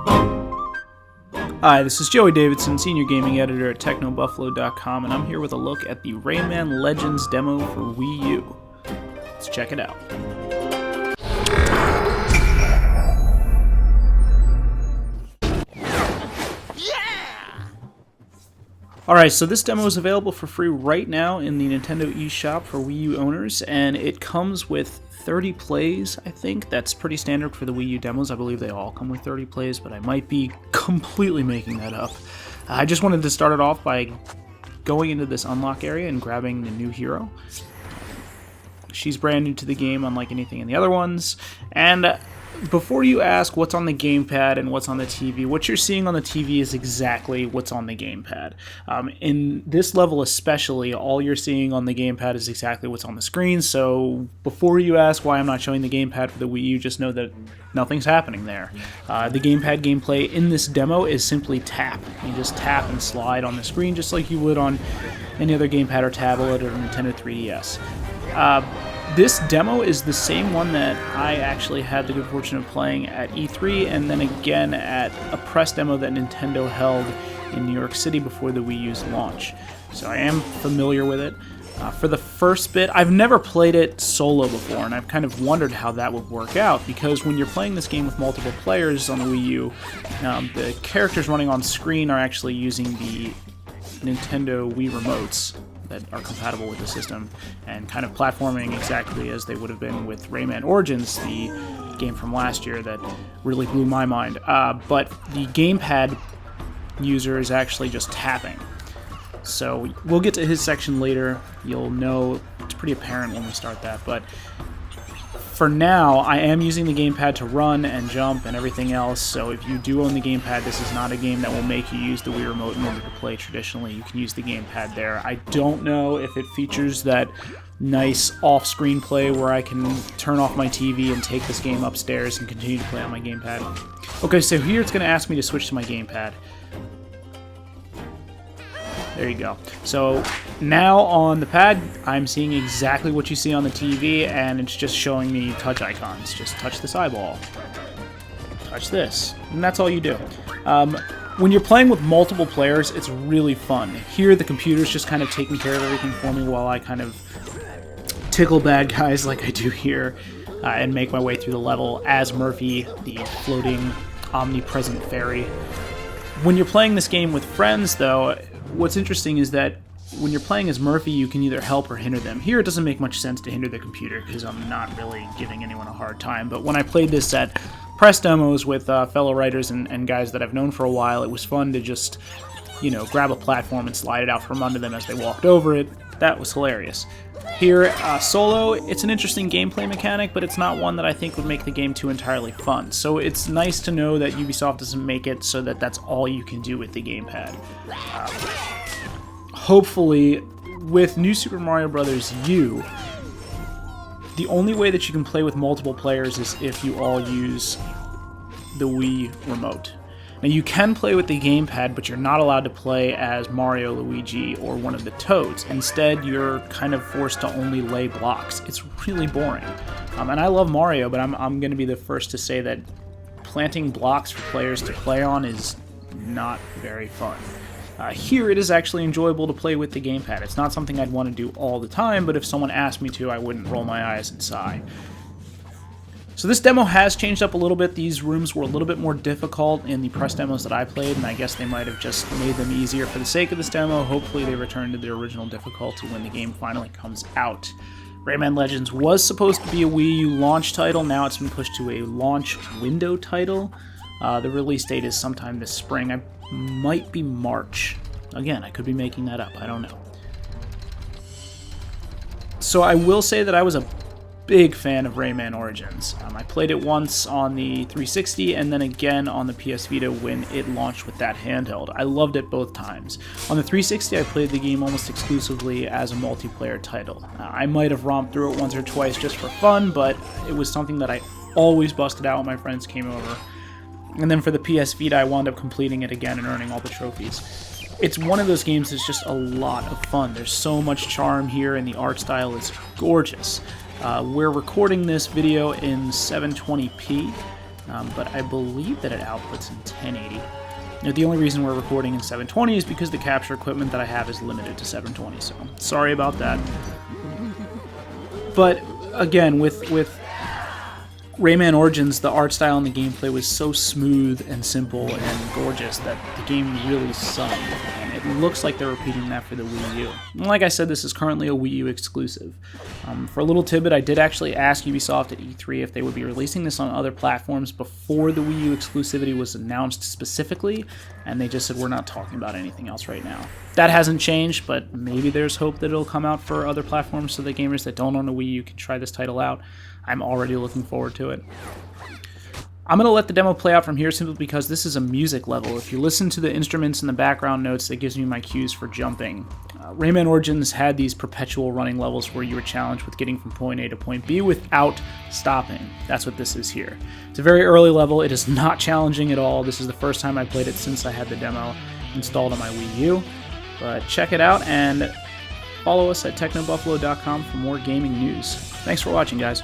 Hi, this is Joey Davidson, Senior Gaming Editor at TechnoBuffalo.com, and I'm here with a look at the Rayman Legends demo for Wii U. Let's check it out. Alright, so this demo is available for free right now in the Nintendo eShop for Wii U owners, and it comes with 30 plays, I think. That's pretty standard for the Wii U demos. I believe they all come with 30 plays, but I might be completely making that up. I just wanted to start it off by going into this unlock area and grabbing the new hero. She's brand new to the game, unlike anything in the other ones, and before you ask what's on the gamepad and what's on the TV, what you're seeing on the TV is exactly what's on the gamepad. In this level especially, all you're seeing on the gamepad is exactly what's on the screen, so before you ask why I'm not showing the gamepad for the Wii U, just know that nothing's happening there. The gamepad gameplay in this demo is simply tap. You just tap and slide on the screen just like you would on any other gamepad or tablet or Nintendo 3DS. This demo is the same one that I actually had the good fortune of playing at E3 and then again at a press demo that Nintendo held in New York City before the Wii U's launch. So I am familiar with it. For the first bit, I've never played it solo before, and I've kind of wondered how that would work out, because when you're playing this game with multiple players on the Wii U, the characters running on screen are actually using the Nintendo Wii remotes that are compatible with the system, and kind of platforming exactly as they would have been with Rayman Origins, the game from last year that really blew my mind. But the gamepad user is actually just tapping. So we'll get to his section later. You'll know, it's pretty apparent when we start that, but for now, I am using the gamepad to run and jump and everything else, so if you do own the gamepad, this is not a game that will make you use the Wii Remote in order to play traditionally. You can use the gamepad there. I don't know if it features that nice off-screen play where I can turn off my TV and take this game upstairs and continue to play on my gamepad. Okay, so here it's going to ask me to switch to my gamepad. There you go. So now on the pad, I'm seeing exactly what you see on the TV, and it's just showing me touch icons. Just touch this eyeball. Touch this. And that's all you do. When you're playing with multiple players, it's really fun. Here, the computer's just kind of taking care of everything for me while I kind of tickle bad guys like I do here and make my way through the level as Murphy, the floating, omnipresent fairy. When you're playing this game with friends, though, what's interesting is that when you're playing as Murphy, you can either help or hinder them. Here, it doesn't make much sense to hinder the computer because I'm not really giving anyone a hard time. But when I played this at press demos with fellow writers and guys that I've known for a while, it was fun to just, grab a platform and slide it out from under them as they walked over it. That was hilarious. Here, solo, it's an interesting gameplay mechanic, but it's not one that I think would make the game too entirely fun. So it's nice to know that Ubisoft doesn't make it so that that's all you can do with the gamepad. Hopefully, with New Super Mario Bros. U, the only way that you can play with multiple players is if you all use the Wii remote. Now, you can play with the gamepad, but you're not allowed to play as Mario, Luigi, or one of the Toads. Instead, you're kind of forced to only lay blocks. It's really boring. And I love Mario, but I'm going to be the first to say that planting blocks for players to play on is not very fun. Here, it is actually enjoyable to play with the gamepad. It's not something I'd want to do all the time, but if someone asked me to, I wouldn't roll my eyes and sigh. So this demo has changed up a little bit. These rooms were a little bit more difficult in the press demos that I played, and I guess they might have just made them easier for the sake of this demo. Hopefully they return to their original difficulty when the game finally comes out. Rayman Legends was supposed to be a Wii U launch title. Now it's been pushed to a launch window title. The release date is sometime this spring. I might be March. Again, I could be making that up. I don't know. So I will say that I was a big fan of Rayman Origins. I played it once on the 360 and then again on the PS Vita when it launched with that handheld. I loved it both times. On the 360, I played the game almost exclusively as a multiplayer title. I might have romped through it once or twice just for fun, but it was something that I always busted out when my friends came over. And then for the PS Vita, I wound up completing it again and earning all the trophies. It's one of those games that's just a lot of fun. There's so much charm here, and the art style is gorgeous. We're recording this video in 720p, but I believe that it outputs in 1080. Now, the only reason we're recording in 720 is because the capture equipment that I have is limited to 720, so sorry about that. But again, with Rayman Origins, the art style and the gameplay was so smooth and simple and gorgeous that the game really sung, and it looks like they're repeating that for the Wii U. And like I said, this is currently a Wii U exclusive. For a little tidbit, I did actually ask Ubisoft at E3 if they would be releasing this on other platforms before the Wii U exclusivity was announced specifically, and they just said, we're not talking about anything else right now. That hasn't changed, but maybe there's hope that it'll come out for other platforms so that gamers that don't own a Wii U can try this title out. I'm already looking forward to it. I'm going to let the demo play out from here simply because this is a music level. If you listen to the instruments and the background notes, it gives me my cues for jumping. Rayman Origins had these perpetual running levels where you were challenged with getting from point A to point B without stopping. That's what this is here. It's a very early level. It is not challenging at all. This is the first time I played it since I had the demo installed on my Wii U. But check it out and follow us at technobuffalo.com for more gaming news. Thanks for watching, guys.